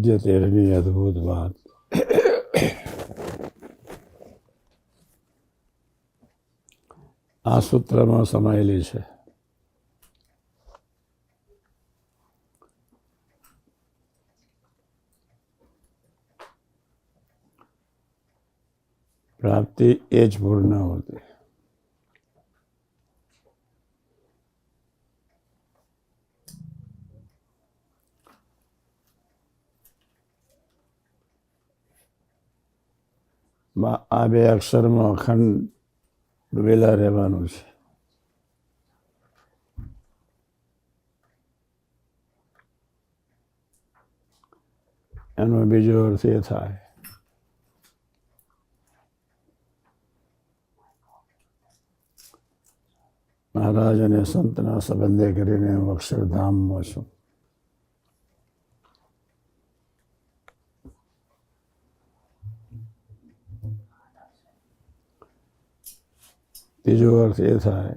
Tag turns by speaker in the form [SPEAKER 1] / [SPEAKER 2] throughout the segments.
[SPEAKER 1] મધ્ય તેરની અદ્ભુત વાત. આ સૂત્રમાં સમાયેલી છે. પ્રાપ્તિ એ જ પૂર્ણ હોતી. આ બે અક્ષરમાં અખંડ ડૂબેલા રહેવાનું છે. એનો બીજો અર્થ એ થાય મહારાજ અને સંતના સંબંધે કરીને હું અક્ષરધામમાં છું. ત્રીજો અર્થ એ થાય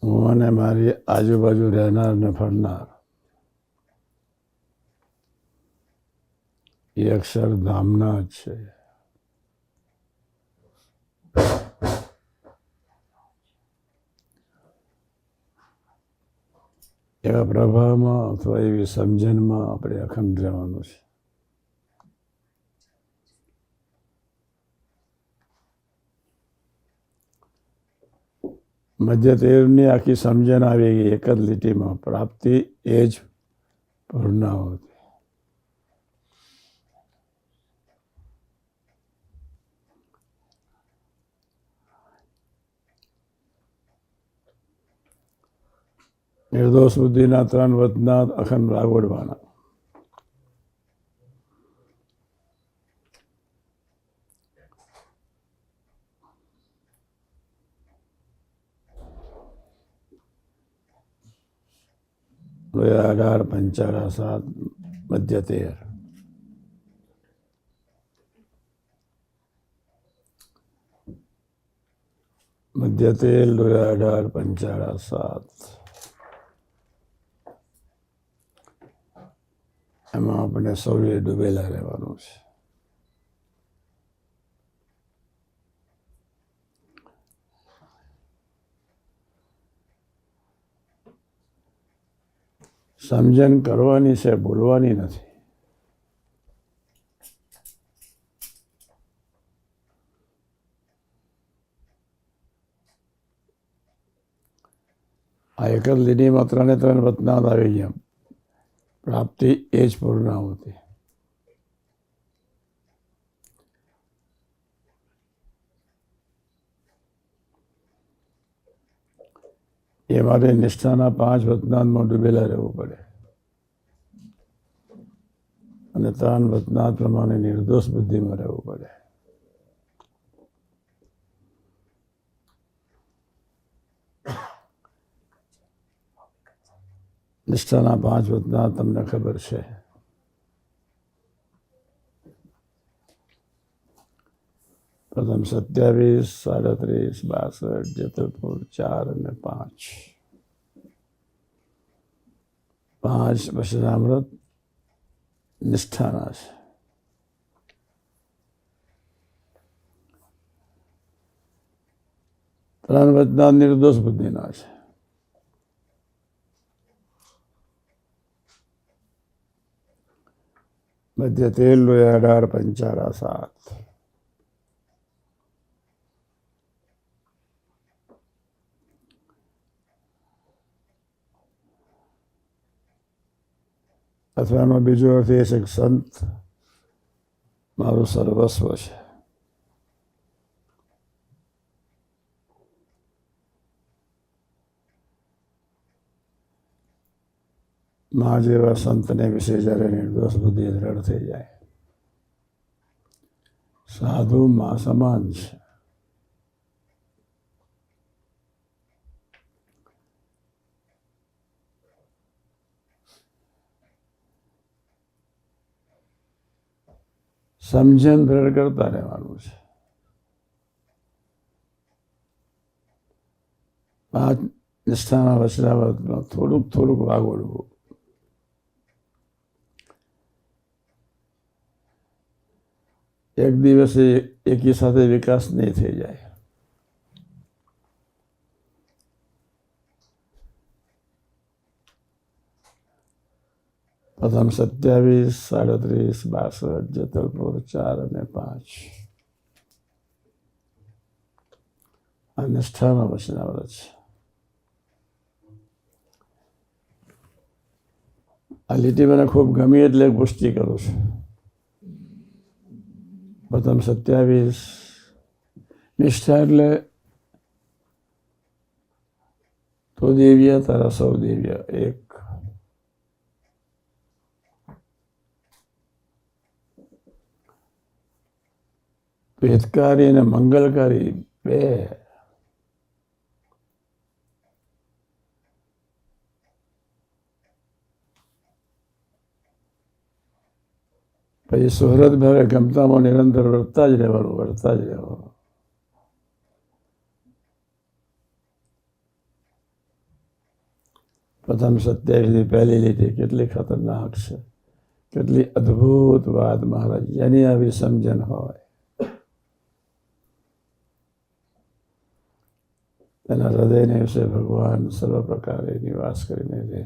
[SPEAKER 1] હું અને મારી આજુબાજુ રહેનાર ને ફરનાર એ અક્ષરધામના જ છે. એવા પ્રભાવમાં અથવા એવી સમજણમાં આપણે અખંડ રહેવાનું છે. મધ્ય તેરની આખી સમજણ આવી ગઈ એક જ લીટીમાં. પ્રાપ્તિ એ જ પૂર્ણાહુતિ. નિર્દોષ બુદ્ધિના 3 વચના અખંડ વાગોડવાના. લોયા 18 પંચાળા 7 મધ્ય 13. મધ્ય 13 લોયા 18 પંચાળા 7. એમાં આપણે સૌએ ડૂબેલા રહેવાનું છે. સમજણ કરવાની છે, બોલવાની નથી. આ એક જ લીટીમાં 3 વચનાદ આવી ગયા. પ્રાપ્તિ એ જ પૂર્ણાહુતિ. એ માટે નિષ્ઠાના 5 વચનાદમાં ડૂબેલા રહેવું પડે અને 3 વચનાદ પ્રમાણે નિર્દોષ બુદ્ધિમાં રહેવું પડે. નિષ્ઠાના 5 વચનાદ તમને ખબર છે. પ્રથમ 27, 37, 62, જેતપુર 4 અને 5. 5 વચનામૃત નિષ્ઠાના છે. 3 વચનાદ નિર્દોષ બુદ્ધિના છે. મધ્ય 13 લોયા 18 પંચાળા 7. અથવા એનો બીજો અર્થ એ છે કે સંત મારું સર્વસ્વ છે. મા જેવા સંતને વિશે જ્યારે નિર્દોષ બુદ્ધિ દ્રઢ થઈ જાય, સાધુ મા સમાન છે. સમજણ દ્રઢ કરતા રહેવાનું છે. 5 નિષ્ઠામાં વચનાવૃતમાં થોડુંક વાગોળવું. એક દિવસે એકી સાથે વિકાસ નહીં થઈ જાય. પ્રથમ 27, 37, 62, જેતલપુર 4 અને 5 આ નિષ્ઠામાં વચનાવૃત છે. આ લીટી મને ખૂબ ગમી એટલે પુષ્ટિ કરું છું. પ્રથમ 27 નિષ્ઠા એટલે તો દિવ્ય તારા સૌ દિવ્ય એક. હિતકારી અને મંગલકારી બે. પછી સુહૃદ ભાવે ગમતામાં નિરંતર વર્તતા જ રહેવાનું. પ્રથમ 27 પહેલી લીટી કેટલી ખતરનાક છે, કેટલી અદ્ભુત વાત મહારાજ. જેની આવી સમજણ હોય તેના હૃદયને વિશે ભગવાન સર્વ પ્રકારે નિવાસ કરીને રહે.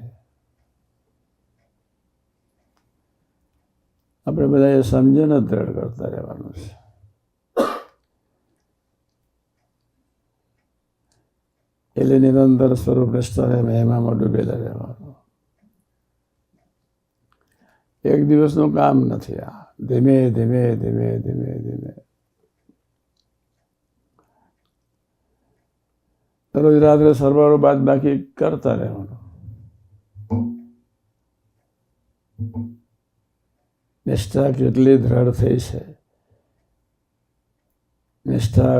[SPEAKER 1] આપણે બધા એ સમજણ જ દ્રઢ કરતા રહેવાનું છે. એટલે નિરંતર સ્વરૂપ નિષ્ઠાને મહિમામાં ડૂબેલા રહેવાનું. એક દિવસનું કામ નથી આ. ધીમે ધીમે ધીમે ધીમે ધીમે દરરોજ રાત્રે સરવાળો બાદ બાકી કરતા રહેવાનું. નિષ્ઠા કેટલી દ્રઢ થઈ છે. નિષ્ઠા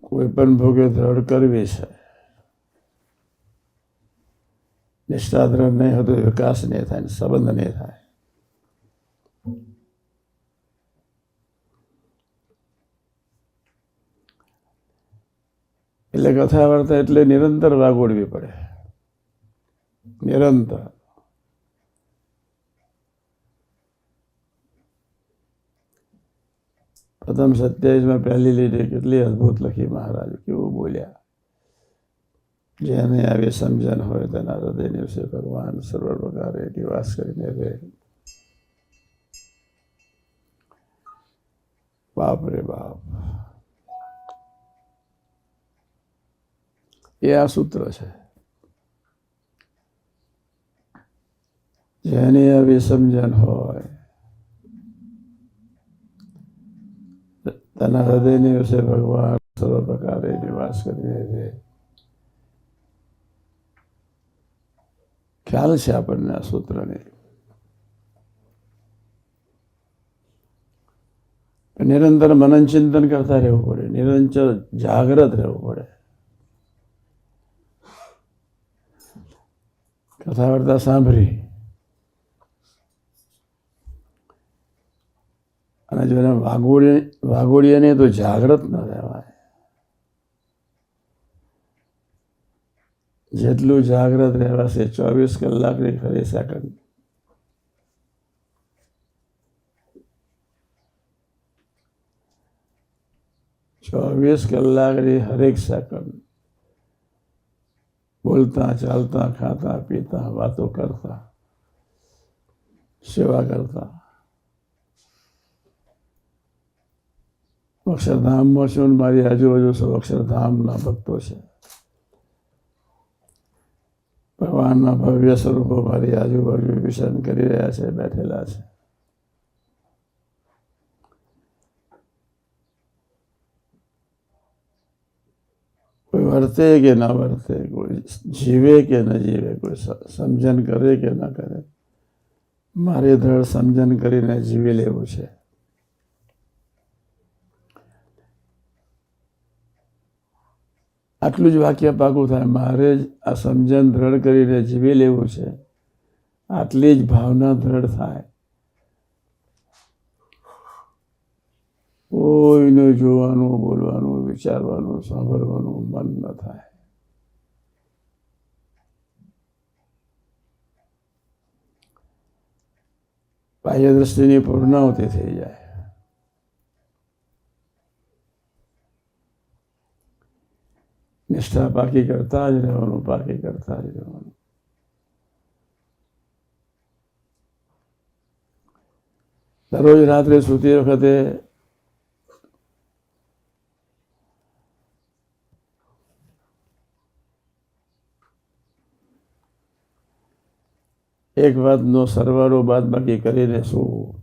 [SPEAKER 1] કોઈ પણ ભોગે દ્રઢ કરવી છે. નિષ્ઠા દ્રઢ નહીં હોય તો વિકાસ નહીં થાય, સંબંધ નહીં થાય. એટલે કથા વાર્તા એટલે નિરંતર વાગોડવી પડે. નિરંતર. પ્રથમ 27 પહેલી લીટી કેટલી અદ્ભુત લખી મહારાજ. કેવું બોલ્યા. જેને આવી સમજણ હોય તેના હૃદયની વિશે ભગવાન સર્વ પ્રકારે નિવાસ કરીને રહે. બાપ રે બાપ. એ આ સૂત્ર છે. જેની આવી સમજણ હોય તેના હૃદયની વિશે ભગવાન સર્વ પ્રકારે નિવાસ કરીને રહે. ખ્યાલ છે આપણને આ સૂત્રની. નિરંતર મનન ચિંતન કરતા રહેવું પડે. નિરંતર જાગ્રત રહેવું પડે. કથા વાર્તા સાંભળી અને જો એને વાગોડીએ નહીં તો જાગ્રત ન રહેવાય. જેટલું જાગ્રત રહેવાશે 24 કલાકની ખરી સેકન્ડ. ચોવીસ કલાકની હરેક સેકન્ડ બોલતા ચાલતા ખાતા પીતા વાતો કરતા સેવા કરતા. અક્ષરધામમાં છું, મારી આજુબાજુ સૌ અક્ષરધામના ભક્તો છે. ભગવાનના ભવ્ય સ્વરૂપો મારી આજુબાજુ વિચરણ કરી રહ્યા છે, બેઠેલા છે. કોઈ વર્તે કે ન વર્તે, કોઈ જીવે કે ન જીવે, કોઈ સમજણ કરે કે ન કરે, મારે દ્રઢ સમજણ કરીને જીવી લેવું છે. આટલું જ વાક્ય પાકું થાય. મારે જ આ સમજણ દ્રઢ કરીને જીવી લેવું છે. આટલી જ ભાવના દ્રઢ થાય. કોઈને જોવાનું, બોલવાનું, વિચારવાનું, સાંભળવાનું મન ન થાય. બાહ્ય દ્રષ્ટિની પૂર્ણાહુતિ થઈ જાય. નિષ્ઠા પાકી કરતા જ રહેવાનું, પાકી કરતા જ રહેવાનું. દરરોજ રાત્રે સૂતી વખતે એક વાતનો સરવાળો બાદબાકી કરીને સૂવું.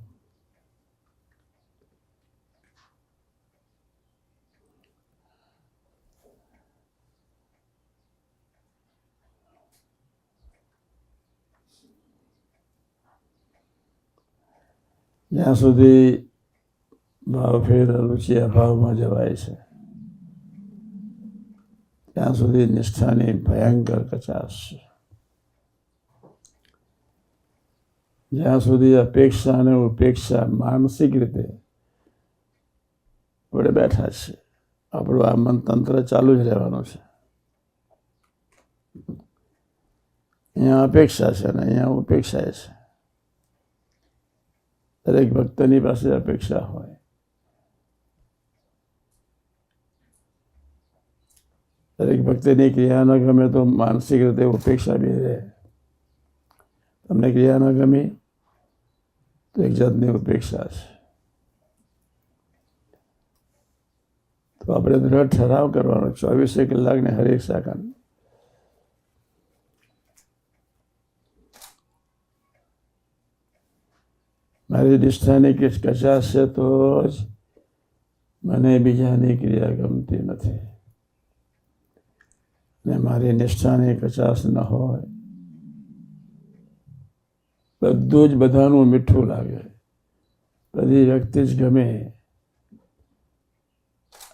[SPEAKER 1] જ્યાં સુધી ભાવ ફેર રુચિ અભાવમાં જવાય છે ત્યાં સુધી નિષ્ઠાની ભયંકર કચાશ છે. જ્યાં સુધી અપેક્ષા અને ઉપેક્ષા માનસિક રીતે આપણે બેઠા છે, આપણું આ મનતંત્ર ચાલુ જ રહેવાનું છે. અહીંયા અપેક્ષા છે અને અહીંયા ઉપેક્ષા છે. દરેક ભક્તની પાસે અપેક્ષા હોય. દરેક ભક્તિની ક્રિયા ન ગમે તો માનસિક રીતે ઉપેક્ષા બી રહે. તમને ક્રિયા ન ગમી તો એક જાતની ઉપેક્ષા છે. તો આપણે દ્રઢ ઠરાવ કરવાનો 24 કલાકને હરેક સેકન્ડ મારી નિષ્ઠાની કચાશ છે તો જ મને બીજાની ક્રિયા ગમતી નથી. ને મારી નિષ્ઠાની કચાશ ન હોય બધું જ બધાનું મીઠું લાગે, બધી વ્યક્તિ જ ગમે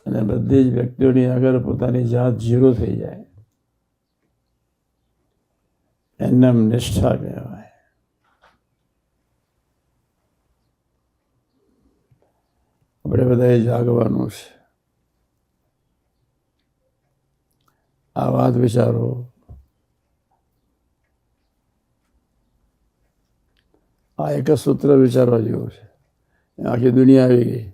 [SPEAKER 1] અને બધી જ વ્યક્તિઓની આગળ પોતાની જાત ઝીરો થઈ જાય. એને નિષ્ઠા કહેવાય. આપણે બધાએ જાગવાનું છે. આ વાત વિચારો. આ એક જ સૂત્ર વિચારવા જેવું છે. આખી દુનિયા આવી ગઈ.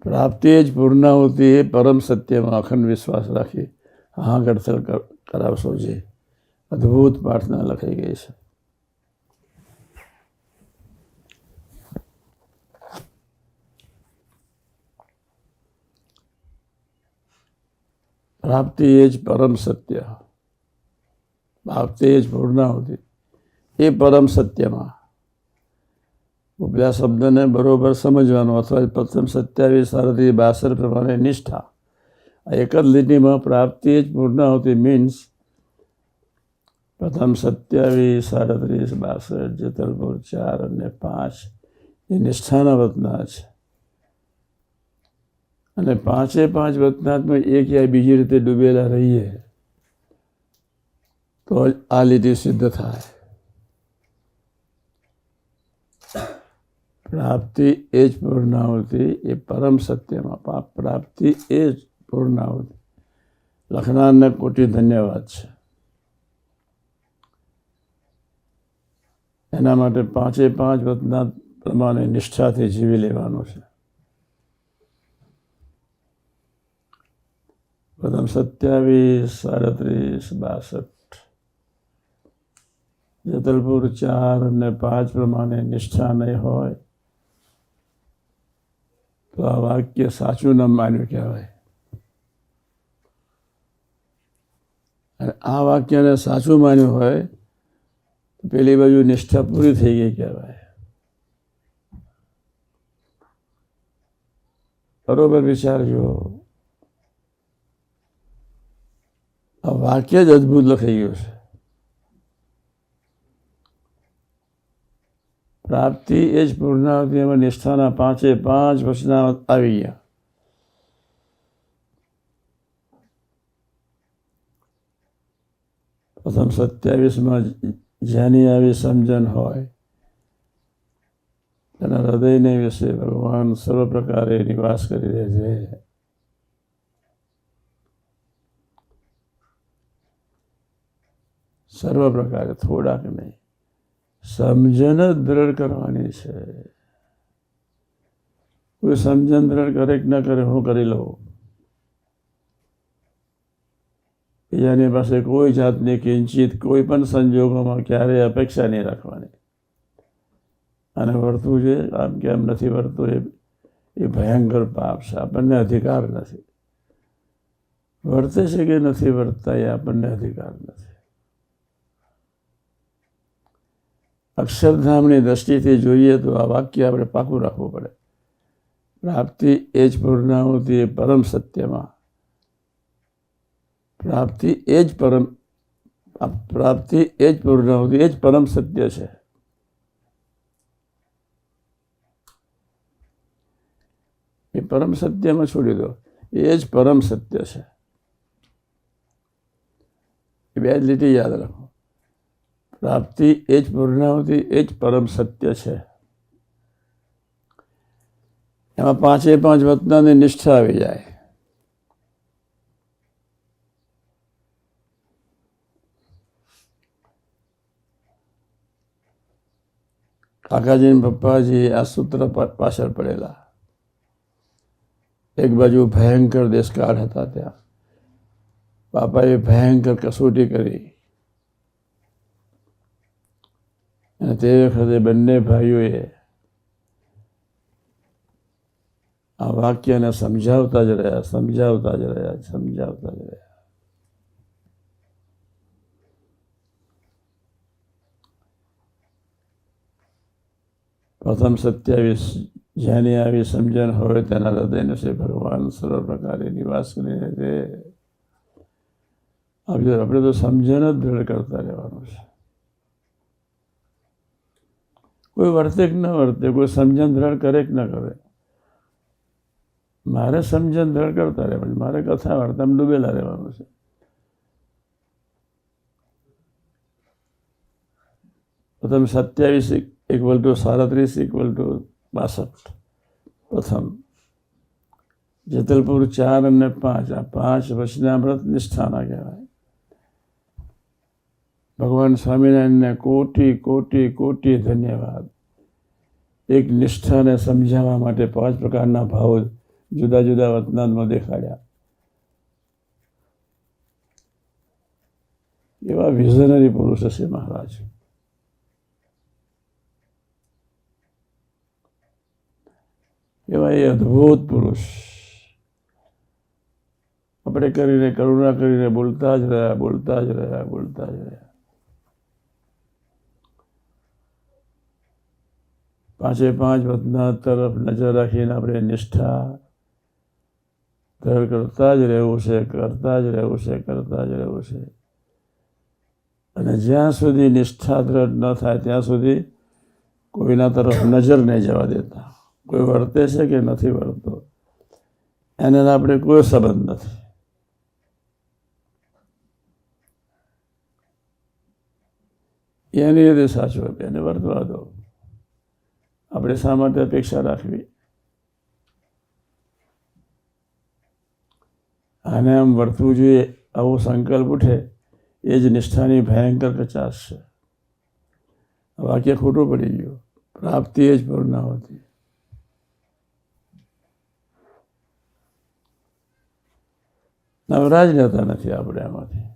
[SPEAKER 1] પ્રાપ્તિ જ પૂર્ણાહુતિ એ પરમ સત્યમાં અખંડ વિશ્વાસ રાખી હાકડથલ કરાવશો. જે અદ્ભુત પ્રાર્થના લખાઈ ગઈ છે. પ્રાપ્તિ એ જ પરમ સત્ય, પ્રાપ્તિ એ જ પૂર્ણાહુતિ એ પરમ સત્યમાં. ઉપલા શબ્દને બરોબર સમજવાનો અથવા પ્રથમ 27, 38, 62 પ્રમાણે નિષ્ઠા. આ એક જ લીટીમાં પ્રાપ્તિ જ પૂર્ણાહુતિ મીન્સ પ્રથમ 27, 38, 62, જેતલપુર 4 અને 5 એ નિષ્ઠાના વતના છે. અને 5 વતનાથમાં એક યા બીજી રીતે ડૂબેલા રહીએ તો આ લીટી સિદ્ધ થાય. પ્રાપ્તિ એ જ પૂર્ણાહુતિ એ પરમ સત્યમાં. પ્રાપ્તિ એ જ પૂર્ણાહુતિ. લખનારને કોટી ધન્યવાદ છે. એના માટે 5 વતનાથ પ્રમાણે નિષ્ઠાથી જીવી લેવાનું છે. પ્રથમ 27, 38, 62, જેતલપુર 4 અને 5 પ્રમાણે નિષ્ઠા નહીં હોય તો આ વાક્ય સાચું ન માન્યું કહેવાય. અને આ વાક્યને સાચું માન્યું હોય તો પેલી બાજુ નિષ્ઠા પૂરી થઈ ગઈ કહેવાય. બરોબર વિચારજો. આ વાક્ય જ અદ્ભુત લખાઈ ગયું છે. પ્રાપ્તિ એ જ પૂર્ણાહુતિ. એમાં નિષ્ઠાના 5 વચના આવી ગયા. પ્રથમ 27માં જેની આવી સમજણ હોય તેના હૃદયને વિશે ભગવાન સર્વ પ્રકારે નિવાસ કરી રહે છે. સર્વ પ્રકારે, થોડાક નહીં. સમજણ જ દ્રઢ કરવાની છે. કોઈ સમજણ દ્રઢ કરે કે ન કરે, હું કરી લઉં. બીજાની પાસે કોઈ જાતની કિંચિત કોઈ પણ સંજોગોમાં ક્યારેય અપેક્ષા નહીં રાખવાની. અને વર્તવું છે આમ કેમ નથી વર્તવું એ ભયંકર પાપ છે. આપણને અધિકાર નથી. વર્તે છે કે નથી વર્તતા એ આપણને અધિકાર નથી. અક્ષરધામની દ્રષ્ટિથી જોઈએ તો આ વાક્ય આપણે પાકું રાખવું પડે. પ્રાપ્તિ એ જ પૂર્ણાહુતિ એ પરમ સત્યમાં. પ્રાપ્તિ એ જ પૂર્ણાહુતિ એ જ પરમ સત્ય છે. એ પરમ સત્યમાં છોડી દો, એ જ પરમ સત્ય છે. એ બે જ લીટી યાદ રાખો. પ્રાપ્તિ એ જ પૂર્ણાહુતિ એ જ પરમ સત્ય છે. એમાં 5 વતનાની નિષ્ઠા આવી જાય. કાકાજી અને પપ્પાજી આ સૂત્ર પાછળ પડેલા. એક બાજુ ભયંકર દેશકાળ હતા, ત્યાં બાપાએ ભયંકર કસોટી કરી અને તે વખતે બંને ભાઈઓએ આ વાક્યને સમજાવતા જ રહ્યા. પ્રથમ 27 જેની આવી સમજણ હોય તેના હૃદયને છે ભગવાન સર્વ પ્રકારે નિવાસ કરીને રહે. આપણે તો સમજણ જ દ્રઢ કરતા રહેવાનું છે. કોઈ વર્તે કે ન વર્તે, કોઈ સમજણ દ્રઢ કરે કે ન કરે, મારે સમજણ દ્રઢ કરતા રહેવાનું. મારે કથા વાર્તામાં ડૂબેલા રહેવાનું છે. પ્રથમ 27 = 37 = 62. પ્રથમ જેતલપુર 4 અને 5, આ 5 વચનામૃત નિષ્ઠાના કહેવાય. ભગવાન સ્વામિનારાયણને કોટી ધન્યવાદ. એક નિષ્ઠાને સમજાવવા માટે 5 પ્રકારના ભાવ જુદા જુદા વતનામાં દેખાડ્યા. એવા વિઝનરી પુરુષ હશે મહારાજ. એવા એ અદ્ભુત પુરુષ. આપણે કરીને કરુણા કરીને બોલતા જ રહ્યા. 5 વતના તરફ નજર રાખીને આપણે નિષ્ઠા દ્રઢ કરતા જ રહેવું છે. અને જ્યાં સુધી નિષ્ઠા દ્રઢ ન થાય ત્યાં સુધી કોઈના તરફ નજર નહીં જવા દેતા. કોઈ વર્તે છે કે નથી વર્તતો એને આપણે કોઈ સંબંધ નથી. એની રીતે સાચું, એને વર્તવા દો. આપણે શા માટે અપેક્ષા રાખવી? આને આમ વર્તવું જોઈએ આવો સંકલ્પ ઉઠે એ જ નિષ્ઠાની ભયંકર કચાશ છે. વાક્ય ખોટું પડી ગયું. પ્રાપ્તિ એ જ પૂર્ણાહુતિ. નવરાજ રહેતા નથી આપણે આમાંથી.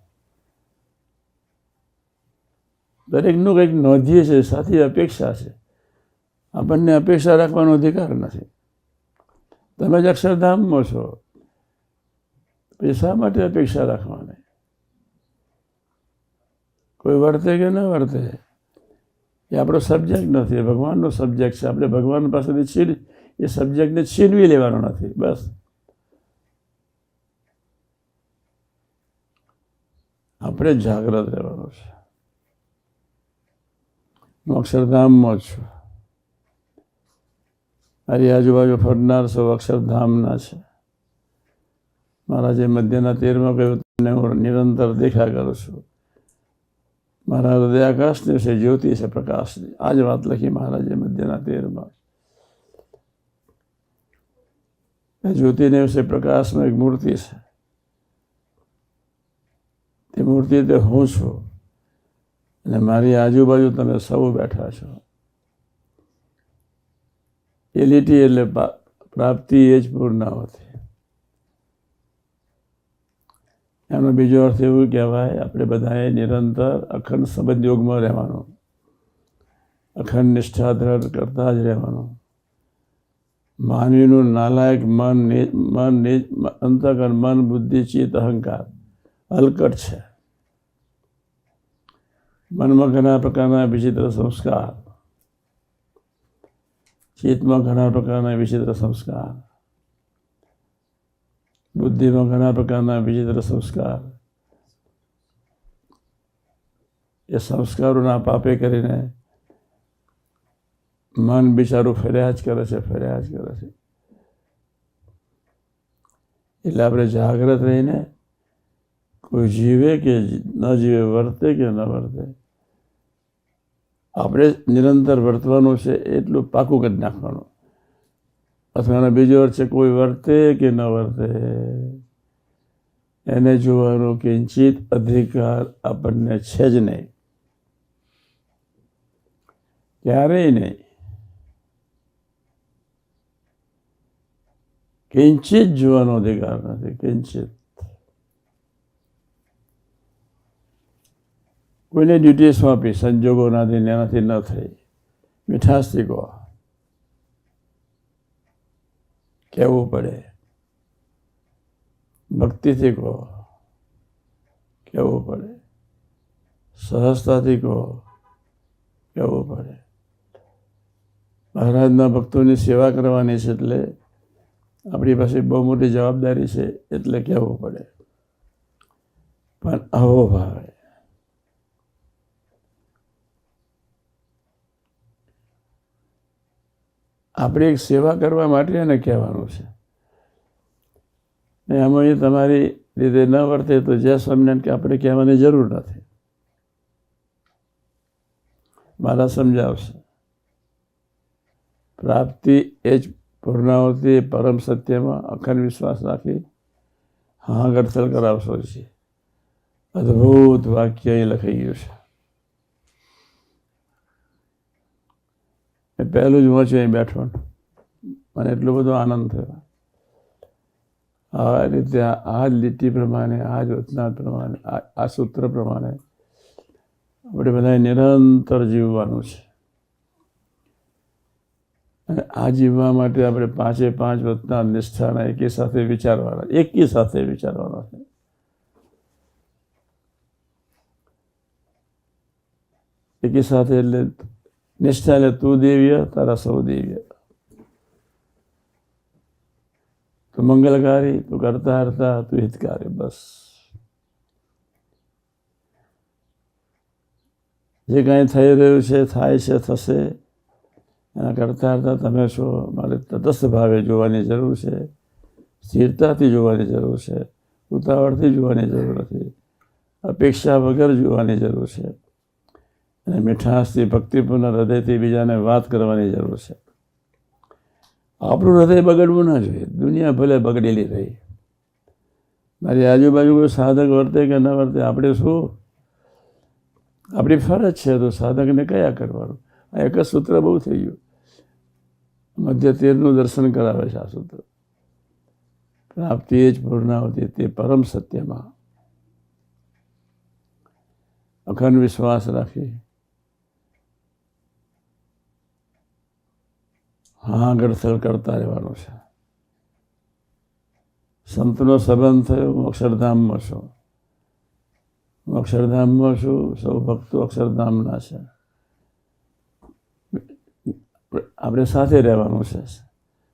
[SPEAKER 1] દરેકનું કંઈક નોંધીએ છે, સાથી અપેક્ષા છે. આપણને અપેક્ષા રાખવાનો અધિકાર નથી. તમે જ અક્ષરધામમાં છો, પછી શા માટે અપેક્ષા રાખવાની? કોઈ વર્તે કે ન વર્તે એ આપણો સબ્જેક્ટ નથી, ભગવાનનો સબ્જેક્ટ છે. આપણે ભગવાન પાસેથી એ સબ્જેક્ટને છીનવી લેવાનો નથી. બસ આપણે જાગ્રત રહેવાનું છે. હું અક્ષરધામમાં છું. મારી આજુબાજુ ફરનાર સૌ અક્ષરધામના છે. મહારાજે મધ્યના 13માં કહ્યું, તમને હું નિરંતર દેખ્યા કરું છું. મારા હૃદય આકાશની છે, જ્યોતિ છે પ્રકાશની. આ જ વાત લખી મહારાજે મધ્યના 13માં. જ્યોતિને વિશે પ્રકાશમાં એક મૂર્તિ છે. તે મૂર્તિ તે હું છું. અને મારી આજુબાજુ તમે સૌ બેઠા છો. એ લીટી એટલે પ્રાપ્તિ એ જ પૂર્ણાવતી. એનો બીજો અર્થ એવું કહેવાય, આપણે બધાએ નિરંતર અખંડ સંબંધ યોગમાં રહેવાનો, અખંડ નિષ્ઠા દ્રઢ કરતા જ રહેવાનો. માનવીનું નાલાયક અંતઃકરણ, મન, બુદ્ધિ, ચિત્ત, અહંકાર હલકટ છે. મનમાં ઘણા પ્રકારના વિચિત્ર સંસ્કાર, ચિત્તમાં ઘણા પ્રકારના વિચિત્ર સંસ્કાર, બુદ્ધિમાં ઘણા પ્રકારના વિચિત્ર સંસ્કાર. એ સંસ્કારોના પાપે કરીને મન બિચારું ફર્યા જ કરે છે. એટલે આપણે જાગ્રત રહીને કોઈ જીવે કે ન જીવે, વર્તે કે ન વર્તે, આપણે નિરંતર વર્તવાનું છે એટલું પાકું કરી નાખવાનું. અથવા બીજો અર્થ છે, કોઈ વર્તે કે ન વર્તે એને જોવાનો કિંચિત અધિકાર આપણને છે જ નહીં, ક્યારેય નહીં. કિંચિત જોવાનો અધિકાર નથી, કિંચિત. કોઈને ડ્યુટી સોંપી, સંજોગોનાથી એનાથી ન થઈ, મીઠાશથી કહો, કહેવું પડે. ભક્તિથી કહો, કહેવું પડે. સહજતાથી કહો, કહેવું પડે. મહારાજના ભક્તોની સેવા કરવાની છે એટલે આપણી પાસે બહુ મોટી જવાબદારી છે એટલે કહેવું પડે. પણ આવો ભાવે આપણે એક સેવા કરવા માટે એને કહેવાનું છે. ને આમાં એ તમારી રીતે ન વર્તે તો જય સ્વામિનારાયણ કે આપણે કહેવાની જરૂર નથી. મારા સમજાવશે. પ્રાપ્તિ એ જ પૂર્ણાવતી પરમ સત્યમાં અખંડ વિશ્વાસ રાખી હા ગડતલ કરાવશો છે. અદ્ભુત વાક્ય અહીં લખાઈ ગયું છે. પહેલું જ વાંચ્યું અહીં બેઠો, મને એટલો બધો આનંદ થયો. આ રીતે આ જ લીટી પ્રમાણે, આ જ વચનાથ પ્રમાણે, આ સૂત્ર પ્રમાણે આપણે બધાએ નિરંતર જીવવાનું છે. અને આ જીવવા માટે આપણે 5 વચનાથ નિષ્ઠાના એકી સાથે વિચારવાના છે. એકી સાથે એટલે નિષ્ઠા એટલે તું દિવ્ય, તારા સૌ દિવ્ય. તું મંગલકારી, તું કરતા હરતા, તું હિતકારી. બસ જે કાંઈ થઈ રહ્યું છે, થાય છે, થશે, એના કરતા હરતા તમે છો. મારે તટસ્થ ભાવે જોવાની જરૂર છે, સ્થિરતાથી જોવાની જરૂર છે, ઉતાવળથી જોવાની જરૂર નથી, અપેક્ષા વગર જોવાની જરૂર છે. અને મીઠાશથી, ભક્તિપૂર્ણ હૃદયથી બીજાને વાત કરવાની જરૂર છે. આપણું હૃદય બગડવું ના જોઈએ. દુનિયા ભલે બગડેલી રહી, મારી આજુબાજુ કોઈ સાધક વર્તે કે ન વર્તે, આપણે શું, આપણી ફરજ છે તો સાધકને કયા કરવાનું. આ એક જ સૂત્ર બહુ થઈ ગયું. મધ્ય 13નું દર્શન કરાવે છે આ સૂત્ર. પ્રાપ્તિ એ જ પૂર્ણાવતી તે પરમ સત્યમાં અખંડ વિશ્વાસ રાખી હા ગડથલ કરતા રહેવાનું છે. સંતનો સંબંધ થયો, હું અક્ષરધામમાં છું. હું અક્ષરધામમાં છું, સૌ ભક્તો અક્ષરધામના છે. આપણે સાથે રહેવાનું છે,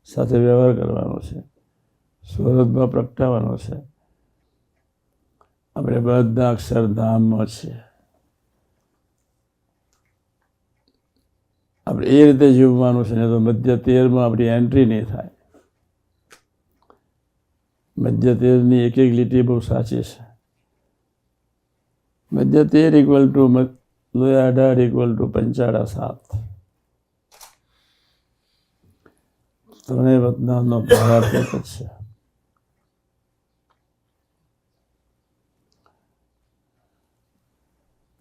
[SPEAKER 1] સાથે વ્યવહાર કરવાનો છે, સ્વરૂપમાં પ્રગટાવવાનો છે. આપણે બધા અક્ષરધામમાં છીએ. આપણે એ રીતે જીવવાનું છે. ને તો મધ્ય 13માં આપણી એન્ટ્રી નહીં થાય. મધ્ય 13ની એક લીટી બહુ સાચી છે. મધ્ય 13 = લોયા 18 = પંચાળા 7. ત્રણેય વચનાથનો ભાવાર્થ એક જ છે.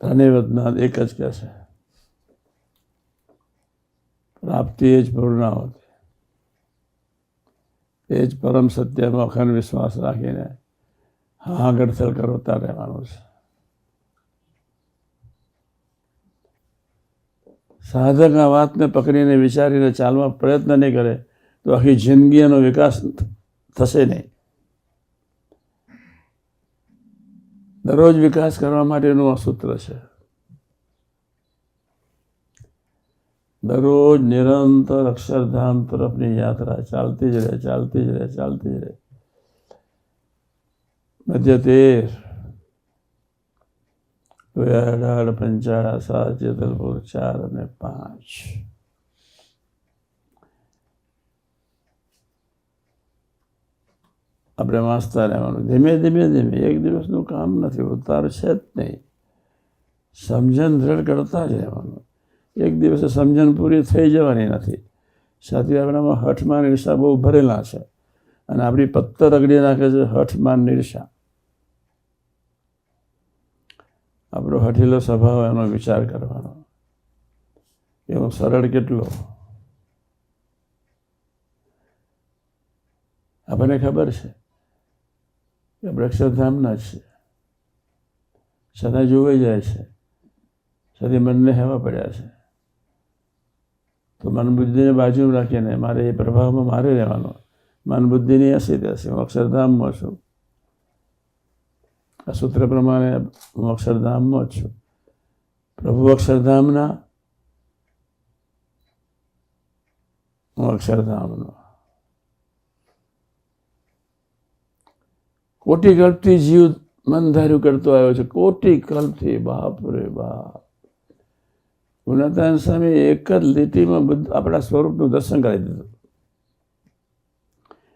[SPEAKER 1] ધન્યવાદ એક જ કહે છે, પ્રાપ્તિ એ જ પૂર્ણાહુતિ, એ જ પરમ સત્યમાં અખંડ વિશ્વાસ રાખીને હા ગડથલ કરતા રહેવાનું છે. સાધક આ વાતને પકડીને વિચારીને ચાલવા પ્રયત્ન નહીં કરે તો આખી જિંદગી એનો વિકાસ થશે નહીં. દરરોજ વિકાસ કરવા માટેનું આ સૂત્ર છે. દરરોજ નિરંતર અક્ષરધામ તરફની યાત્રા ચાલતી જ રહે, ચાલતી જ રહે, ચાલતી જ રહે. મધ્ય 13, 18, 7, જેતલપુર 4 અને 5. આપણે વાંચતા રહેવાનું ધીમે ધીમે ધીમે. એક દિવસનું કામ નથી, ઉતાર છે જ નહીં. સમજણ દ્રઢ કરતા જ રહેવાનું. એક દિવસે સમજણ પૂરી થઈ જવાની નથી. સાથે આપણામાં હઠમાન ઈર્ષા બહુ ભરેલા છે અને આપણી પત્તર રગડી નાખે છે હઠમાન ઈર્ષા. આપણો હઠીલો સ્વભાવ, એનો વિચાર કરવાનો. એવો સરળ કેટલો. આપણને ખબર છે કે આપણે અક્ષરધામના જ છે, છતાં જોવાઈ જાય છે, છતાં મનને હેવા પડ્યા છે. તો મન બુદ્ધિને બાજુમાં રાખીને મારે એ પ્રભાવમાં મારે રહેવાનો. મન બુદ્ધિની હસી રહેશે, હું અક્ષરધામમાં છું. આ સૂત્ર પ્રમાણે હું અક્ષરધામમાં જ છું. પ્રભુ અક્ષરધામના, હું અક્ષરધામનો. કોટી કલ્પથી જીવ મન ધાર્યું કરતો આવ્યો છે, કોટી કલ્પથી. બાપ રે બાપ. ગુણાતાન સ્વામી એક જ લીટીમાં બધું આપણા સ્વરૂપનું દર્શન કરી દીધું.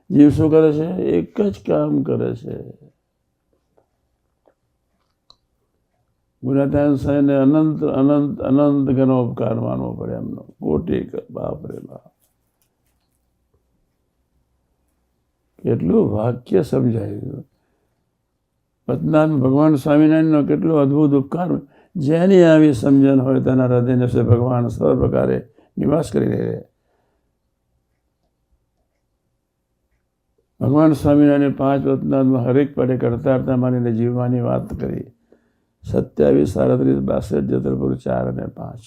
[SPEAKER 1] જીવ શું કરે છે? એક જ કામ કરે છે. ગુણાતાન સ્વામીને અનંત અનંત અનંત ઘણો ઉપકાર માનવો પડે એમનો. કોટી. બાપ રે બાપ. કેટલું વાક્ય સમજાયું. પતનાથ ભગવાન સ્વામિનારાયણનો કેટલો અદ્ભુત ઉપકાર. જેની આવી સમજણ હોય તેના હૃદયને ભગવાન સર્વ પ્રકારે નિવાસ કરી રહે. ભગવાન સ્વામિનારાયણ 5 પતનાથમાં હરેક પડે કરતા માનીને જીવવાની વાત કરી. 27, 37, 62, જેતલપુર 4 અને 5.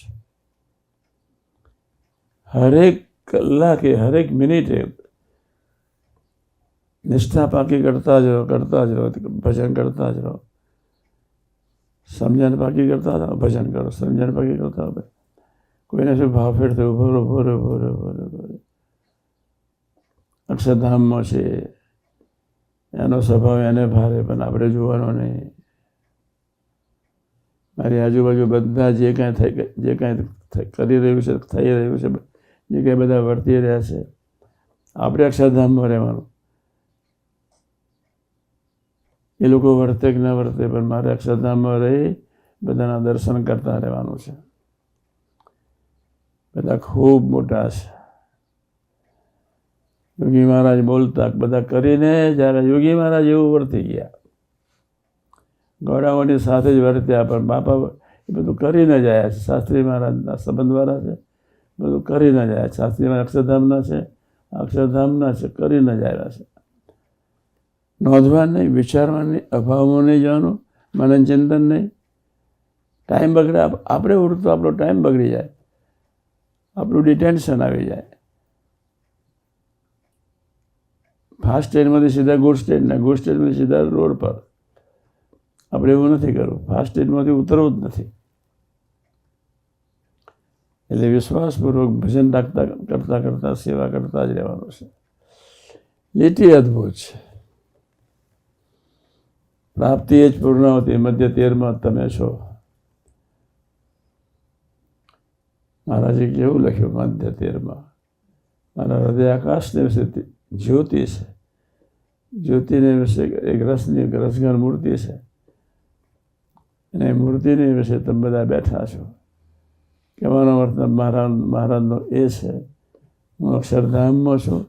[SPEAKER 1] હરેક કલાકે, હરેક મિનિટે નિષ્ઠા પાકી કરતા જ રહો, કરતા જ રહો, ભજન કરતા જ રહો. સમજણ પાકી કરતા રહો, ભજન કરો. સમજણ પાકી કરતા રહો. કોઈને શું ભાવ ફેર થયો, ભરો ભરો ભરો ભરો ભરો. અક્ષરધામમાં છે, એનો સ્વભાવ એને ભારે, પણ આપણે જોવાનો નહીં. મારી આજુબાજુ બધા જે કાંઈ કરી રહ્યું છે, થઈ રહ્યું છે, જે કાંઈ બધા વર્તી રહ્યા છે, આપણે અક્ષરધામમાં રહેવાનું. એ લોકો વર્તે કે ના વર્તે, પણ મારે અક્ષરધામમાં રહી બધાના દર્શન કરતા રહેવાનું છે. બધા ખૂબ મોટા છે. યોગી મહારાજ બોલતા, બધા કરીને જ્યારે યોગી મહારાજ એવું વર્તી ગયા, ગોળાઓની સાથે જ વર્ત્યા, પણ બાપા એ બધું કરીને જાય છે. શાસ્ત્રી મહારાજના સંબંધવાળા છે, બધું કરીને જાય છે. શાસ્ત્રી મહારાજ અક્ષરધામના છે, અક્ષરધામના છે, કરીને જ આવ્યા છે. નોંધવા નહીં, વિચારવા નહીં, અભાવમાં નહીં જવાનું, મનન ચિંતન નહીં. ટાઈમ બગડે, આપણે ઉડતો આપણો ટાઈમ બગડી જાય, આપણું ડિટેન્શન આવી જાય. ફાસ્ટ ટ્રેનમાંથી સીધા ગુડ સ્ટેટ, ને ગુડ સ્ટેટમાંથી સીધા રોડ પર. આપણે એવું નથી કરવું. ફાસ્ટ ટ્રેનમાંથી ઉતરવું જ નથી. એટલે વિશ્વાસપૂર્વક ભજન રાખતા કરતા કરતા સેવા કરતા જ રહેવાનું છે. લીટી અદ્ભુત છે. પ્રાપ્તિ એ જ પૂર્ણાહુતિ. મધ્ય 13માં તમે છો. મહારાજે કેવું લખ્યું મધ્ય 13માં? મારા હૃદય આકાશને વિશે જ્યોતિ છે, જ્યોતિને વિશે એક રસઘન મૂર્તિ છે, અને એ મૂર્તિની વિશે તમે બધા બેઠા છો. કહેવાનો મતલબ મહારાજનો એ છે, હું અક્ષરધામમાં છું,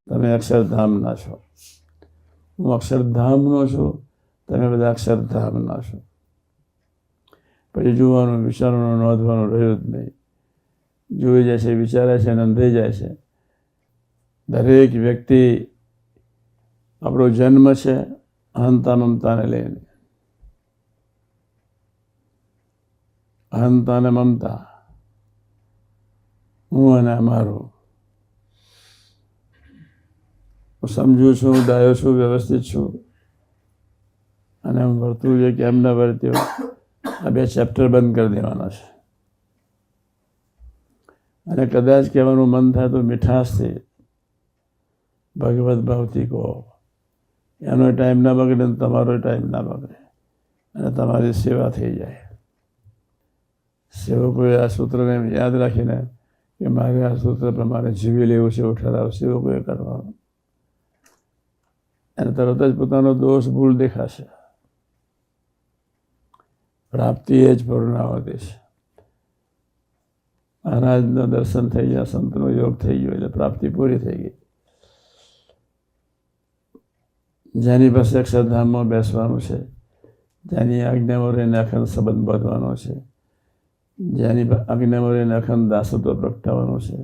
[SPEAKER 1] તમે અક્ષરધામના છો. હું અક્ષરધામનો છું, તમે બધા અક્ષરધામના છો. પછી જોવાનું, વિચારવાનું, નોંધવાનું રહ્યું જ નહીં. જોઈ જાય છે, વિચારે છે અને અંધાઈ જાય છે. દરેક વ્યક્તિ આપણો જન્મ છે અહંતા મમતાને લઈને. અહંતા અને મમતા, હું અને અમારું. હું સમજુ છું, ડાયો છું, વ્યવસ્થિત છું, અને હું વર્તું જોઈએ કેમ ન વર્ત્યો. આ 2 ચેપ્ટર બંધ કરી દેવાના છે. અને કદાચ કહેવાનું મન થાય તો મીઠાશથી, ભગવત ભાવથી કહો. એનો ટાઈમ ના બગડે ને તમારો ટાઈમ ના બગડે, અને તમારી સેવા થઈ જાય. સેવકોએ આ સૂત્રને યાદ રાખીને કે મારે આ સૂત્ર પ્રમાણે જીવી લેવું છે એવું ઠરાવ સેવકોએ કરવાનો. અને તરત જ પોતાનો દોષ ભૂલ દેખાશે. પ્રાપ્તિ એ જ પૂર્ણાવતી છે. મહારાજનું દર્શન થઈ ગયા, સંતનો યોગ થઈ ગયો એટલે પ્રાપ્તિ પૂરી થઈ ગઈ. જેની પાસે અક્ષરધામમાં બેસવાનું છે, જેની આજ્ઞામાં રહીને અખંડ સંબંધ બાંધવાનો છે, જેની આજ્ઞામાં રહીને અખંડ દાસત્વ પ્રગટાવવાનો છે,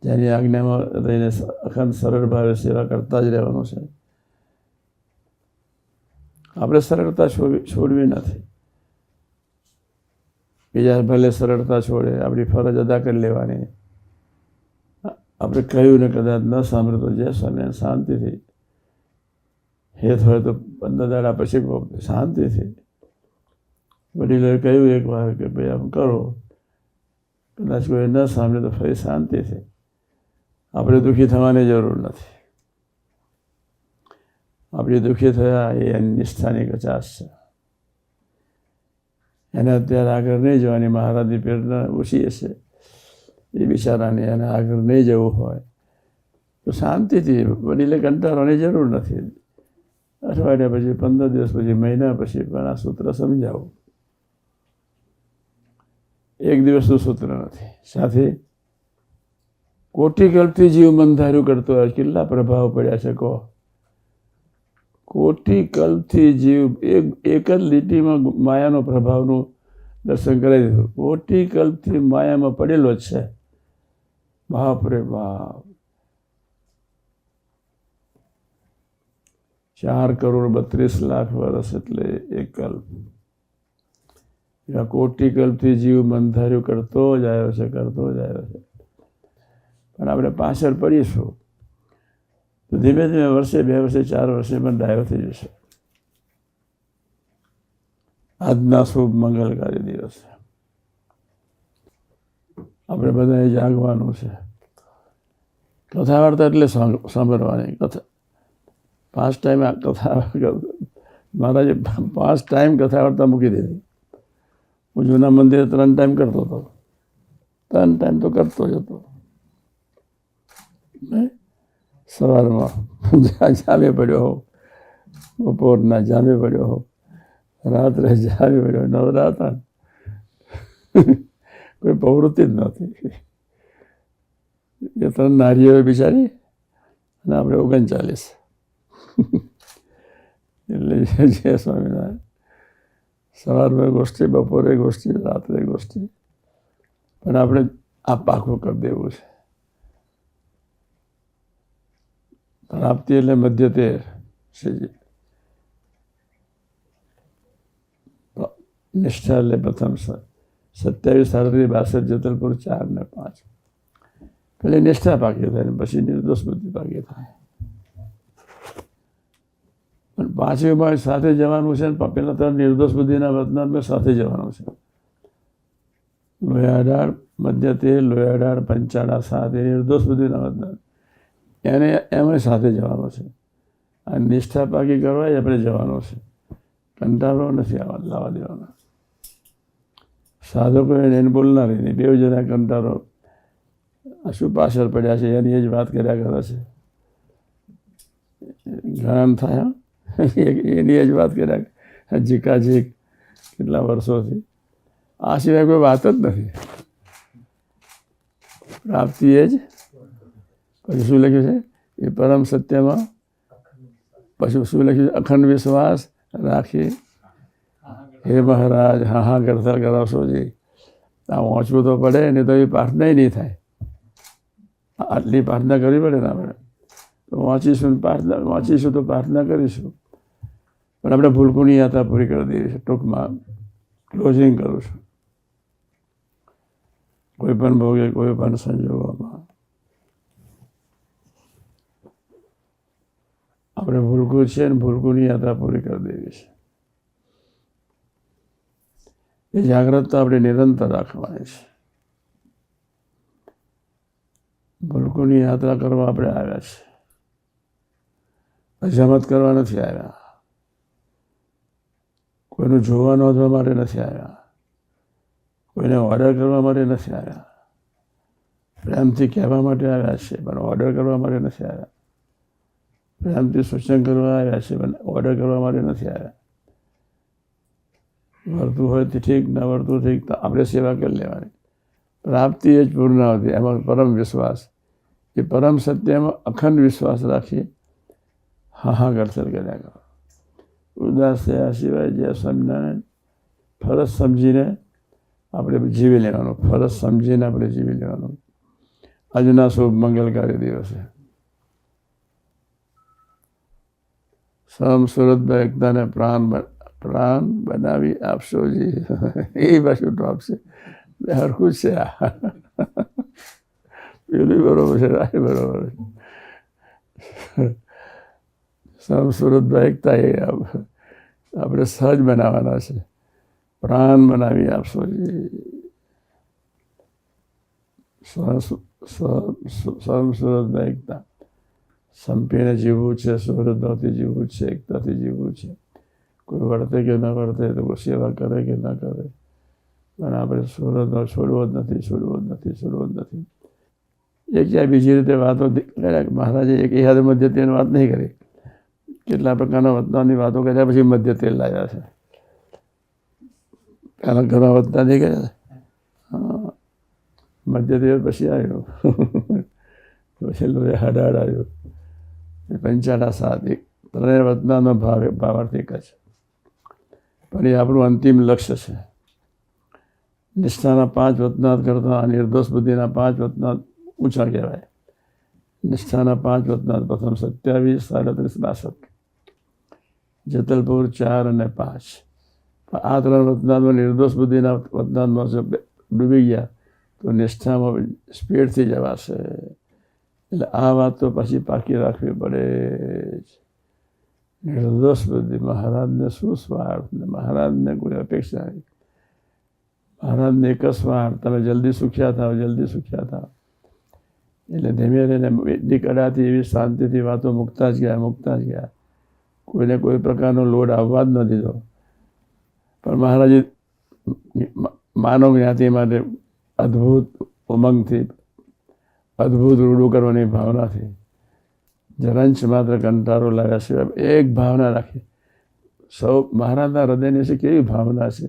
[SPEAKER 1] જેની આજ્ઞામાં રહીને અખંડ સરળ ભાવે સેવા કરતા જ રહેવાનું છે. આપણે સરળતા છોડવી નથી. બીજા ભલે સરળતા છોડે, આપણી ફરજ અદા કરી લેવાની. આપણે કહ્યું ને કદાચ ન સાંભળે તો જે સ્વામી શાંતિથી, હેત હોય તો 15 દાડા પછી શાંતિથી. વડીલોએ કહ્યું એક વાર કે ભાઈ આમ કરો, કદાચ કોઈ ન સાંભળે તો ફરી શાંતિથી. આપણે દુઃખી થવાની જરૂર નથી. આપણે દુઃખી થયા એ નિષ્ઠાની કચાશ છે. એને અત્યારે આગળ નહીં જવાની મહારાજની પ્રેરણા ઓછી હશે એ બિચારાની. એને આગળ નહીં જવું હોય તો શાંતિથી, વડીલે કંટાળવાની જરૂર નથી. અઠવાડિયા પછી, 15 દિવસ પછી, મહિના પછી પણ આ સૂત્ર સમજાવું. એક દિવસનું સૂત્ર નથી. સાથે કોટી કલ્પથી જીવ મનધાર્યું કરતો હોય. કેટલા પ્રભાવ પડ્યા છે કહો. કોટી કલ્પથી જીવ એક જ લીટીમાં માયાનો પ્રભાવનું દર્શન કરાવી દીધું. કોટી કલ્પથી માયામાં પડેલો જ છે. બાપ રે બાપ. 4,32,00,000 વર્ષ એટલે એક કલ્પ. કોટી કલ્પથી જીવ મનધાર્યું કરતો જ આવ્યો છે, કરતો જ આવ્યો છે. પણ આપણે પાછળ પડીશું તો ધીમે ધીમે વર્ષે, 2 વર્ષે, 4 વર્ષે પણ ડાયો થઈ જશે. આજના શુભ મંગલકારી દિવસ આપણે બધાએ જાગવાનું છે. કથા વાર્તા એટલે સાંભળવાની. કથા 5 ટાઈમ કથા મહારાજે 5 ટાઈમ કથા વાર્તા મૂકી દીધી. હું જૂના મંદિરે 3 ટાઈમ કરતો હતો. 3 ટાઈમ તો કરતો જ હતો. સવારમાં જામે પડ્યો હોઉં, બપોરના જામે પડ્યો હોઉં, રાત્રે જામે પડ્યો. નવરાતા કોઈ પ્રવૃત્તિ જ નહોતી. એ 3 નારીઓ બિચારી અને આપણે 39. એટલે જય સ્વામિનારાયણ. સવારમાં ગોષ્ઠી, બપોરે ગોષ્ઠી, રાત્રે ગોષ્ઠી. પણ આપણે આ પાકું કરી દેવું છે. પ્રાપ્તિ એટલે મધ્ય 13. નિષ્ઠા એટલે પ્રથમ 27, 38, 62, જેતલપુર 4 ને 5. પેલી નિષ્ઠા પાકી થાય, પછી નિર્દોષ બુદ્ધિ પાકી થાય. પણ 5મી સાથે જવાનું છે ને પેલા તો નિર્દોષ બુદ્ધિના વર્તનાત્મક સાથે જવાનું છે. લોયાડાળ, મધ્ય 13, લોયાડાળ, પંચાળા 7 એ નિર્દોષ બુદ્ધિના વર્તનાત્મક. એને એમાં સાથે જવાનો છે. આ નિષ્ઠા પાકી કરવા જ આપણે જવાનો છે. કંટાળો નથી લાવવા દેવાનો. સાધકો એને બોલનારી નહીં. 2 જણા કંટાળો શું પાછળ પડ્યા છે એની જ વાત કર્યા કરે છે. જ્ઞાન થયા એની જ વાત કર્યા જીકાજીક કેટલા વર્ષોથી. આ સિવાય કોઈ વાત જ નથી. પ્રાપ્તિ એ જ. પછી શું લખ્યું છે એ પરમ સત્યમાં. પછી શું લખ્યું છે? અખંડ વિશ્વાસ રાખી હે મહારાજ હા હા કરતા કરાવશો જી, આ વાંચવું તો પડે ને, તો એ પ્રાર્થના નહીં થાય. આટલી પ્રાર્થના કરવી પડે ને આપણે, તો વાંચીશું તો પ્રાર્થના કરીશું. પણ આપણે ભૂલકુની યાત્રા પૂરી કરી દેવી છે. ટૂંકમાં ક્લોઝિંગ કરું છું. કોઈ પણ ભોગે કોઈ પણ સંજોગોમાં આપણે ભૂલકું છે ને ભૂલકુની યાત્રા પૂરી કરી દેવી છે. એ જાગ્રતતા આપણે નિરંતર રાખવાની છે. ભૂલકુની યાત્રા કરવા આપણે આવ્યા છે, અજામત કરવા નથી આવ્યા. કોઈનું જોવા નોંધવા માટે નથી આવ્યા, કોઈને ઓર્ડર કરવા માટે નથી આવ્યા. પ્રેમથી કહેવા માટે આવ્યા છે, પણ ઓર્ડર કરવા માટે નથી આવ્યા. પ્રેમથી સૂચન કરવા આવ્યા છે, પણ ઓર્ડર કરવા માટે નથી આવ્યા. વર્તું હોય તો ઠીક, ના વર્તું ઠીક, તો આપણે સેવા કરી લેવાની. પ્રાપ્તિ એ જ પૂર્ણાવતી, એમાં પરમ વિશ્વાસ. એ પરમ સત્યમાં અખંડ વિશ્વાસ રાખી હાહાકર કર્યા કરો. ઉદાસ થયા સિવાય જે સ્વામિનારાયણ ફરજ સમજીને આપણે જીવી લેવાનું. ફરજ સમજીને આપણે જીવી લેવાનું. આજના શુભ મંગલકારી દિવસે સુરતભાઈ એકતાને પ્રાણ બનાવી આપશો જી. એ પાછું તો આપશે, હરખું જ છે. આ પેલું બરોબર છે, આ બરોબર છે. સુરતભાઈ એકતા એ આપણે સહજ બનાવવાના છે. પ્રાણ બનાવી આપશો જી. સુરતભાઈ એકતા સંપીને જીવવું છે, સુરતભાવથી જીવવું છે, એકતાથી જીવવું છે. કોઈ વર્તે કે ન વર્તે, તો કોઈ સેવા કરે કે ના કરે, પણ આપણે સુરતભાવ છોડવો જ નથી, છોડવો જ નથી, છોડવો જ નથી. એક ક્યાંય બીજી રીતે વાતો કર્યા. મહારાજે એક એહાદ મધ્ય તેલની વાત નહીં કરી. કેટલા પ્રકારના વતનાની વાતો કર્યા પછી મધ્ય તેલ લાવ્યા છે. પહેલાં ઘણા વતના નહીં કર્યા. હા, મધ્ય તેલ પછી આવ્યું. પછી લોહી હાડાડ આવ્યું. પંચાળા સાત, એક ત્રણેય વતનાનો ભાવાર્થ એક જ. પણ એ આપણું અંતિમ લક્ષ્ય છે. નિષ્ઠાના 5 વતનાથ કરતાં નિર્દોષ બુદ્ધિના 5 વતનાથ ઊંચા કહેવાય. નિષ્ઠાના 5 વતનાથ પ્રથમ 27, 37, 62. જેતલપુર 4 અને 5. આ 3 વતનાથમાં નિર્દોષ બુદ્ધિના વતનાથમાં ડૂબી ગયા તો નિષ્ઠામાં સ્પીડથી જવાશે. એટલે આ વાત તો પછી પાકી રાખવી પડે. નિર્દોષ બુદ્ધિ, મહારાજને શું સ્વાર્થ, મહારાજને કોઈ અપેક્ષા નહીં. મહારાજને એક જ સ્વાર્થ, તમે જલ્દી સુખ્યા થાવ, જલ્દી સુખ્યા થાવ. એટલે ધીમે ધીમે વેદની કડાથી એવી શાંતિથી વાતો મૂકતા જ ગયા. કોઈને કોઈ પ્રકારનો લોડ આવવા જ ન દીધો. પણ મહારાજે માનવ જ્ઞાતિ માટે અદ્ભુત ઉમંગથી, અદ્ભુત રૂડું કરવાની ભાવનાથી જરાંશ માત્ર કંટાળો લાવ્યા સિવાય એક ભાવના રાખી. સૌ મહારાજના હૃદયની છે કેવી ભાવના છે,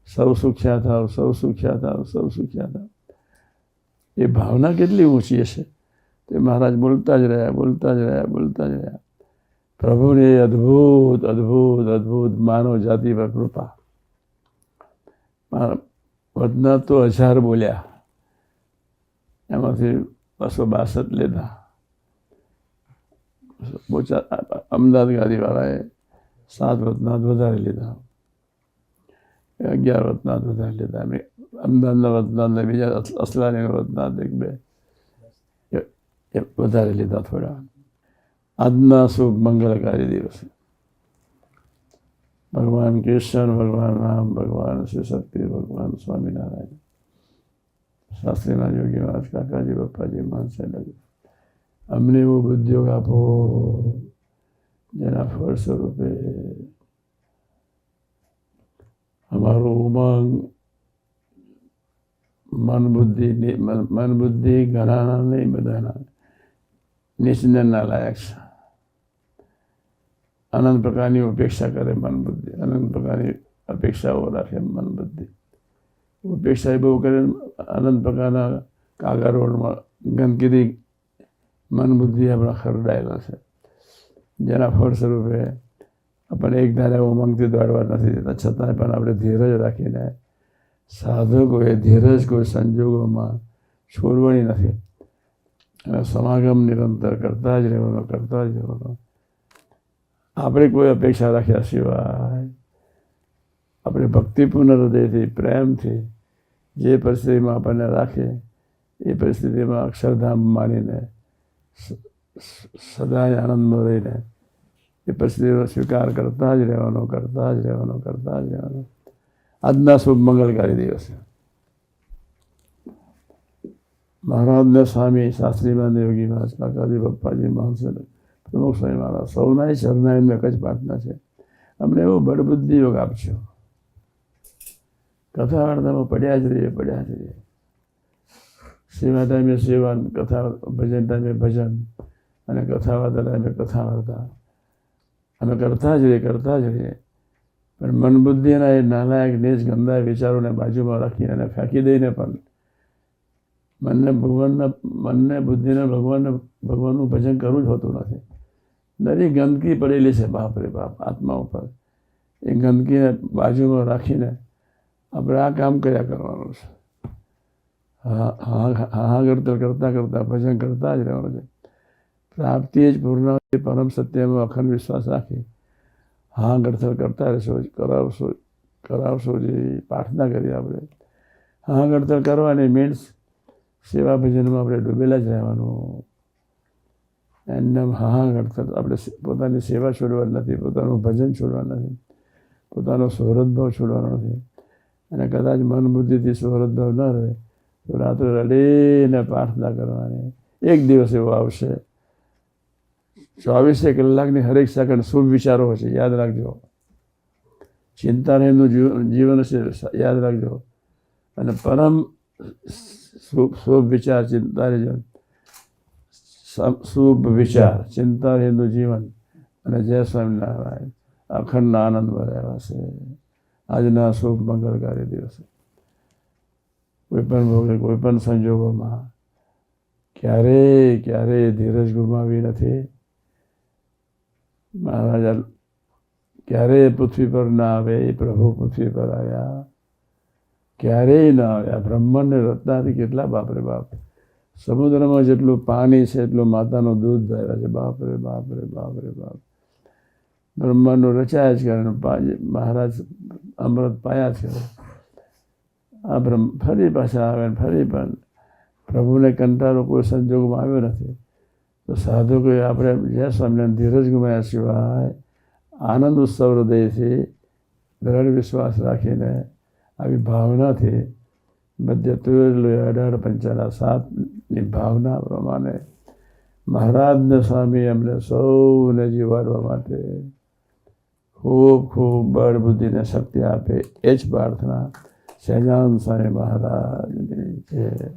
[SPEAKER 1] સૌ સુખ્યા થાવ, સૌ સુખ્યા થાવ, સૌ સુખ્યા થાવ. એ ભાવના કેટલી ઊંચી હશે. તે મહારાજ બોલતા જ રહ્યા. પ્રભુની અદ્ભુત અદ્ભુત અદ્ભુત માનવ જાતિ પર કૃપા. વતના તો 1000 બોલ્યા, એમાંથી 262 લીધા. અમદાવાદ ગાદીવાળાએ 7 વતનાથ વધારે લીધા, 11 વતનાથ વધારે લીધા. અમદાવાદના વતનાથને બીજા અસલાણીના વતનાથ 1-2 વધારે લીધા થોડા. આજના શુભ મંગલકારી દિવસે ભગવાન કૃષ્ણ, ભગવાન રામ, ભગવાન શિવ શક્તિ, ભગવાન સ્વામિનારાયણ, શાસ્ત્રીના યોગી મહારાજ, કાકાજી, પપ્પાજી, માનસાહેબ, અમને એવો ઉદ્યોગ આપો જેના ફળ સ્વરૂપે અમારું ઉમંગ, મન બુદ્ધિ ઘણાના નહીં, બધાના નિશ્ચયના લાયક છે. અનંત પ્રકારની અપેક્ષા કરે મન બુદ્ધિ, અનંત પ્રકારની અપેક્ષાઓ રાખે મન બુદ્ધિ. અપેક્ષા બહુ કરે, અનંત પ્રકારના કાગળોમાં ગંદકીથી મન બુદ્ધિ આપણા ખરડાયેલા છે. જેના ફળ સ્વરૂપે આપણને એક ધારે ઉમંગથી દોડવા નથી દેતા, છતાંય પણ આપણે ધીરજ રાખીને સાધકોએ ધીરજ કોઈ સંજોગોમાં છોડવાની નથી અને સમાગમ નિરંતર કરતા જ રહેવાનો, કરતા જ રહેવાનો. આપણે કોઈ અપેક્ષા રાખ્યા સિવાય આપણે ભક્તિપૂર્ણ હૃદયથી, પ્રેમથી જે પરિસ્થિતિમાં આપણને રાખે એ પરિસ્થિતિમાં અક્ષરધામ માનીને સદાય આનંદમાં રહીને એ પરિસ્થિતિનો સ્વીકાર કરતા જ રહેવાનો, કરતા જ રહેવાનો, કરતા જ રહેવાનો. આજના શુભ મંગલકારી દિવસે મહારાજના સ્વામી શાસ્ત્રીમાન યોગી મહારાજ, કાકાજી, પપ્પાજી, મહાસન, પ્રમુખ સ્વામી મહારાજ સૌના શરણાઈ એમને એક જ પ્રાર્થના છે, અમને એવો બળબુદ્ધિ યોગ આપજો. કથા વાર્તામાં પડ્યા જ રહીએ, પડ્યા જ રહીએ. સેવા ટાઈમે સેવા, કથા ભજન ટાઈમે ભજન અને કથા વાર્તા ટાઈમે કથા વાર્તા અમે કરતા જ રહીએ, કરતા જ રહીએ. પણ મન બુદ્ધિના એ નાલાયક નીચ ગંદા વિચારોને બાજુમાં રાખીને અને ફેંકી દઈને પણ મનને બુદ્ધિને ભગવાનનું ભજન કરવું જ હોતું નથી. દરેક ગંદકી પડેલી છે બાપ રે બાપ આત્મા ઉપર. એ ગંદકીને બાજુમાં રાખીને આપણે આ કામ કર્યા કરવાનું છે. હા ગળતર કરતાં કરતાં ભજન કરતા જ રહેવાનું છે. પ્રાપ્તિ જ પૂર્ણાવતી પરમ સત્યમાં અખંડ વિશ્વાસ રાખી હા ગળતર કરતા રહેશો, કરાવશો જે પ્રાર્થના કરી આપણે. હા ગળતર કરવાની મીન્સ સેવા ભજનમાં આપણે ડૂબેલા જ રહેવાનું. એમને હા ગળતર આપણે પોતાની સેવા છોડવાની નથી, પોતાનું ભજન છોડવાનું નથી, પોતાનો સોહૃદભાવ છોડવાનો નથી. અને કદાચ મન બુદ્ધિથી સોહૃદભાવ ન રહે તો રાત્રે રડીને પ્રાર્થના કરવાની. એક દિવસ એવો આવશે 24 કલાકની હરેક સેકન્ડ શુભ વિચારો હશે, યાદ રાખજો. ચિંતા રહેનું જીવન હશે, યાદ રાખજો. અને પરમ શુભ વિચાર ચિંતા રહેજો, શુભ વિચાર ચિંતા રહેનું જીવન અને જય સ્વામિનારાયણ અખંડ આનંદમાં રહેવાશે. આજના શુભ મંગલકારી દિવસે કોઈ પણ ભોગે કોઈ પણ સંજોગોમાં ક્યારેય ધીરજ ગુમાવી નથી. મહારાજ ક્યારેય પૃથ્વી પર ના આવે એ પ્રભુ પૃથ્વી પર આવ્યા, ક્યારેય ના આવ્યા. બ્રહ્માંડને રત્નાથી કેટલા બાપરે બાપ, સમુદ્રમાં જેટલું પાણી છે એટલું માતાનું દૂધ ધર્યા છે. બાપરે બાપરે બાપરે બાપ. બ્રહ્માંડનું રચાયા જ કરે, મહારાજ અમૃત પાયા જ કરે. આ ફરી પાછા આવે ને ફરી પણ પ્રભુને કંટાળો કોઈ સંજોગમાં આવ્યો નથી. તો સાધકોએ આપણે જય સ્વામિનારાયણ ધીરજ ગુમાયા સિવાય આનંદ ઉત્સવ હૃદયથી દ્રઢ વિશ્વાસ રાખીને આવી ભાવનાથી મધ્ય તુર્ય 18:55 ભાવના પ્રમાણે મહારાજને સ્વામી અમને સૌને જીવાડવા માટે ખૂબ ખૂબ બળ બુદ્ધિને શક્તિ આપે એ જ પ્રાર્થના. સહજાનંદ સ્વામી મહારાજની જય.